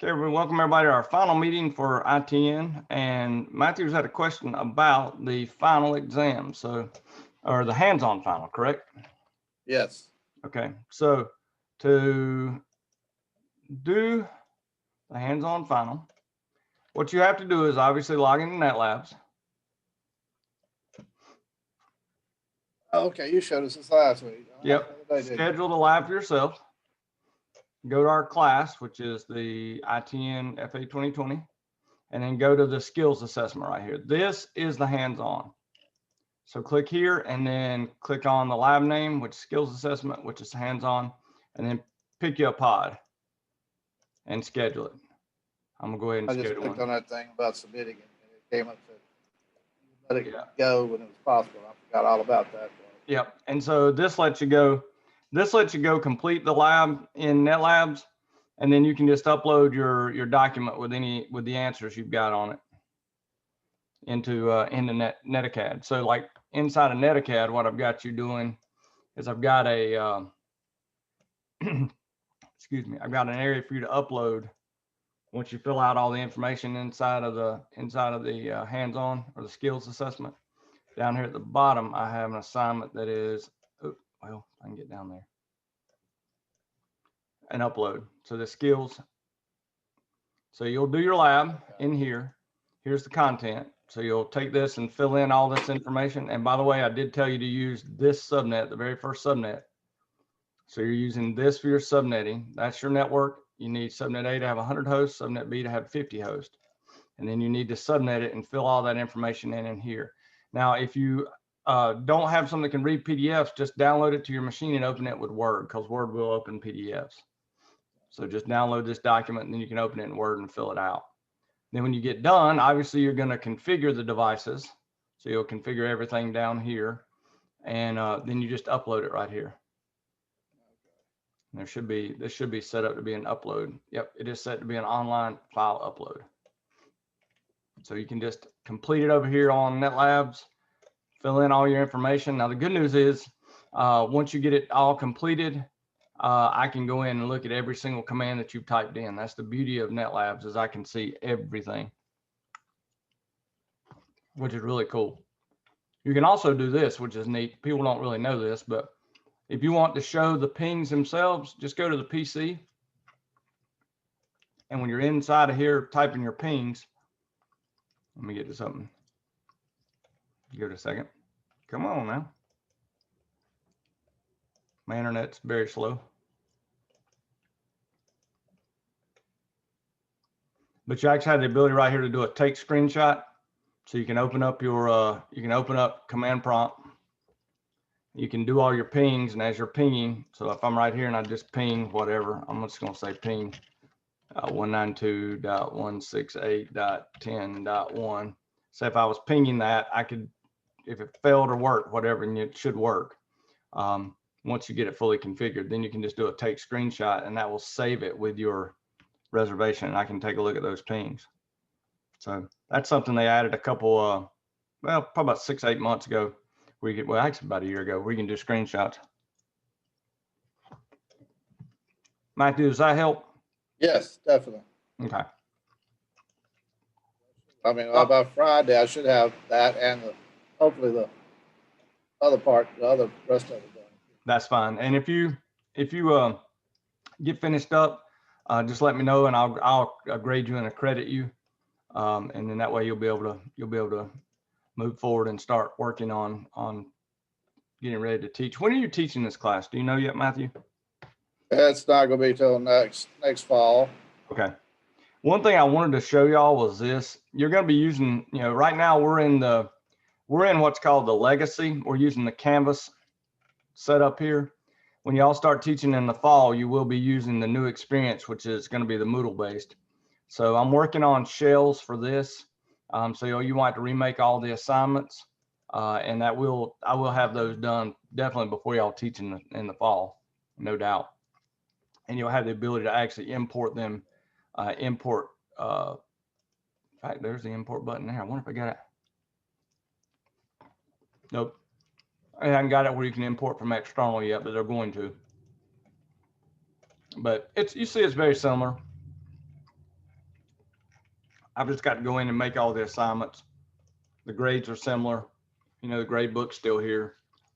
Okay, we welcome everybody to our final meeting for ITN, and Matthew's had a question about the final exam, or the hands-on final, correct? Yes. Okay, so to do the hands-on final, what you have to do is obviously log into NetLabs. Oh, okay, you showed us this last week. Yep, schedule the lab for yourself. Go to our class, which is the ITN FA 2020, and then go to the skills assessment right here. This is the hands-on. So click here and then click on the lab name, which is skills assessment, which is hands-on, and then pick your pod and schedule it. I'm gonna go ahead and I just schedule clicked it. on that thing about submitting it, and it came up to let it go when it was possible. I forgot all about that. Yep. And so this lets you go. This lets you go complete the lab in NetLabs, and then you can just upload your document with the answers you've got on it into Netacad. So like inside of Netacad, what I've got you doing is I've got a excuse me, I've got an area for you to upload once you fill out all the information inside of the hands-on or the skills assessment. Down here at the bottom, I have an assignment that is, well, I can get down there and upload. So the skills. So you'll do your lab in here. Here's the content. So you'll take this and fill in all this information. And by the way, I did tell you to use this subnet, the very first subnet. So you're using this for your subnetting. That's your network. You need subnet A to have 100 hosts, subnet B to have 50 hosts. And then you need to subnet it and fill all that information in here. Now, if you don't have something that can read PDFs, just download it to your machine and open it with Word, because Word will open PDFs. So just download this document and then you can open it in Word and fill it out. Then when you get done, obviously you're going to configure the devices. So you'll configure everything down here, and then you just upload it right here. And this should be set up to be an upload. Yep, it is set to be an online file upload. So you can just complete it over here on NetLabs, fill in all your information. Now the good news is, once you get it all completed, I can go in and look at every single command that you've typed in. That's the beauty of NetLabs, is I can see everything, which is really cool. You can also do this, which is neat. People don't really know this, but if you want to show the pings themselves, just go to the PC. And when you're inside of here typing your pings, let me get to something. Give it a second. Come on now. My internet's very slow. But you actually have the ability right here to do a take screenshot. So you can open up your, command prompt. You can do all your pings, and as you're pinging, so if I'm right here and I just ping whatever, I'm just going to say ping 192.168.10.1. So if I was pinging that, I could, if it failed or worked, whatever, and it should work. Once you get it fully configured, then you can just do a take screenshot, and that will save it with your reservation, and I can take a look at those pings. So that's something they added a couple, well, probably about 6-8 months ago. We could, well, actually about a year ago, we can do screenshots. Matthew, does that help? Yes, definitely. Okay. I mean, by Friday, I should have that and hopefully the other part, the rest of it done. That's fine. And if you get finished up, just let me know, and I'll grade you and accredit you, and then that way you'll be able to move forward and start working on getting ready to teach. When are you teaching this class? Do you know yet, Matthew? It's not going to be till next fall. Okay. One thing I wanted to show y'all was this. You're going to be using, right now we're in what's called the legacy. We're using the Canvas setup here. When y'all start teaching in the fall, you will be using the new experience, which is going to be the Moodle based. So I'm working on shells for this. So you might have to remake all the assignments, and I will have those done definitely before y'all teach in the fall, no doubt. And you'll have the ability to actually import them. In fact, there's the import button there. I wonder if I got it. Nope. I haven't got it where you can import from external yet, but they're going to. But you see it's very similar. I've just got to go in and make all the assignments. The grades are similar. You know, the grade book's still here.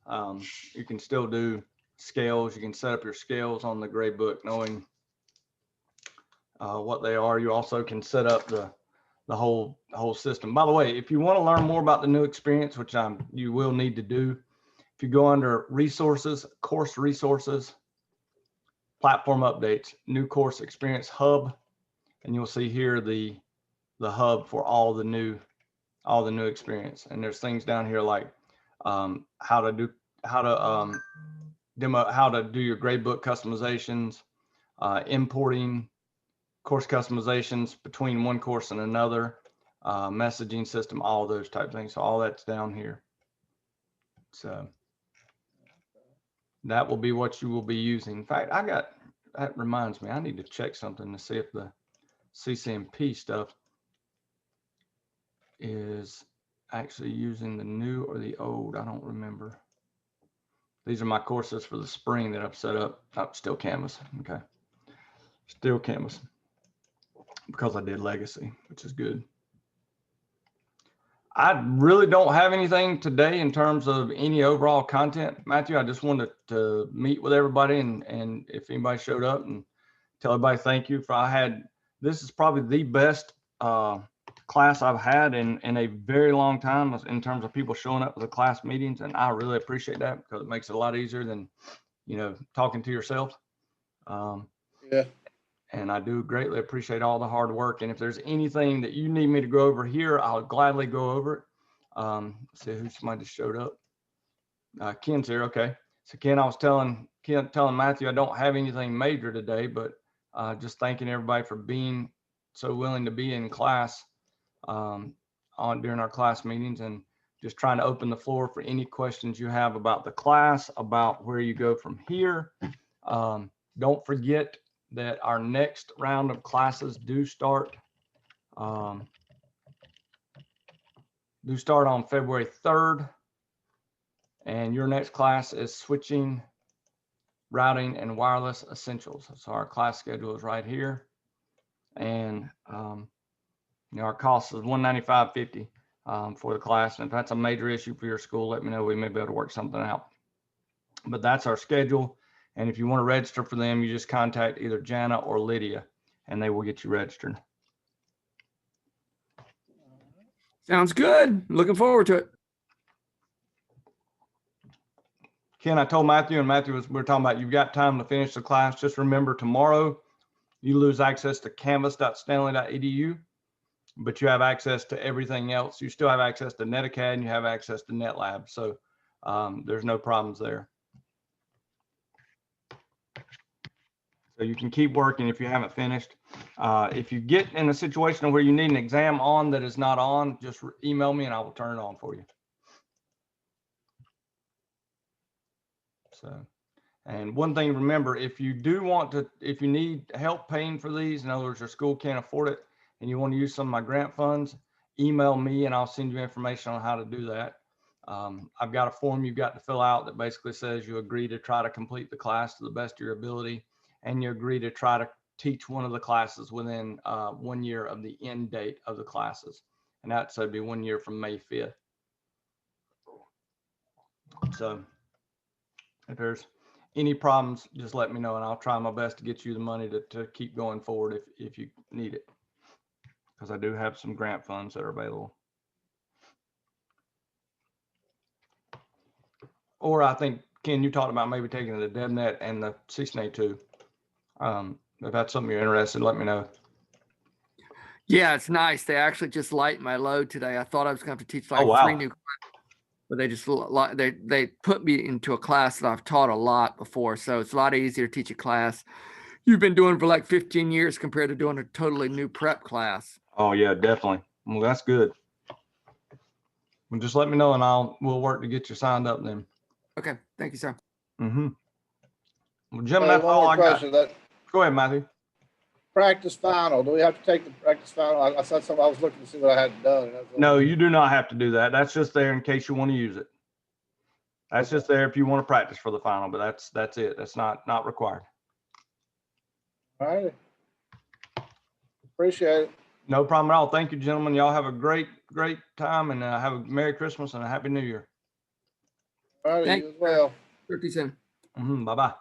You can still do scales. You can set up your scales on the grade book, knowing what they are. You also can set up the whole system. By the way, if you want to learn more about the new experience, which you will need to do, if you go under resources, course resources, platform updates, new course experience hub, and you'll see here the hub for all the new experience. And there's things down here like how to do your gradebook customizations, importing course customizations between one course and another, messaging system, all those type of things. So all that's down here. So that will be what you will be using. In fact, that reminds me, I need to check something to see if the CCMP stuff is actually using the new or the old. I don't remember. These are my courses for the spring that I've set up. Oh, still Canvas. Okay. Still Canvas because I did legacy, which is good. I really don't have anything today in terms of any overall content, Matthew. I just wanted to meet with everybody and if anybody showed up, and tell everybody thank you this is probably the best class I've had in a very long time in terms of people showing up for the class meetings. And I really appreciate that because it makes it a lot easier than, you know, talking to yourself. Yeah. And I do greatly appreciate all the hard work. And if there's anything that you need me to go over here, I'll gladly go over it. See who somebody just showed up. Ken's here. Okay. So Ken, I was telling Matthew, I don't have anything major today, but just thanking everybody for being so willing to be in class during our class meetings, and just trying to open the floor for any questions you have about the class, about where you go from here. Don't forget that our next round of classes do start on February 3rd. And your next class is switching, routing, and wireless essentials. So our class schedule is right here. And you know, our cost is $195.50 for the class. And if that's a major issue for your school, let me know. We may be able to work something out. But that's our schedule. And if you want to register for them, you just contact either Jana or Lydia, and they will get you registered. Sounds good. Looking forward to it. Ken, I told Matthew, and we were talking about, you've got time to finish the class. Just remember, tomorrow you lose access to canvas.stanley.edu, but you have access to everything else. You still have access to NetAcad and you have access to NetLab. So there's no problems there. So you can keep working if you haven't finished. If you get in a situation where you need an exam on that is not on, just email me and I will turn it on for you. So, and one thing to remember, if you need help paying for these, in other words, your school can't afford it and you want to use some of my grant funds, email me and I'll send you information on how to do that. I've got a form you've got to fill out that basically says you agree to try to complete the class to the best of your ability, and you agree to try to teach one of the classes within 1 year of the end date of the classes. And that's be 1 year from May 5th. So if there's any problems, just let me know and I'll try my best to get you the money to keep going forward if you need it. Because I do have some grant funds that are available. Or I think, Ken, you talked about maybe taking the DevNet and the CCNA2. If that's something you're interested in, let me know. Yeah, it's nice. They actually just lightened my load today. I thought I was going to have to teach like 3 new classes, but they just they put me into a class that I've taught a lot before. So it's a lot easier to teach a class you've been doing for like 15 years compared to doing a totally new prep class. Oh yeah, definitely. Well, that's good. Well, just let me know and we'll work to get you signed up then. Okay. Thank you, sir. Mm-hmm. Well, Jim, that's One all more I got. question. Go ahead, Matthew. Practice final. Do we have to take the practice final? I said something. I was looking to see what I had done. No, you do not have to do that. That's just there in case you want to use it. That's just there if you want to practice for the final, but that's it. That's not required. All right. Appreciate it. No problem at all. Thank you, gentlemen. Y'all have a great time, and have a Merry Christmas and a Happy New Year. All right, Thank you as well. Talk to you soon. Bye-bye.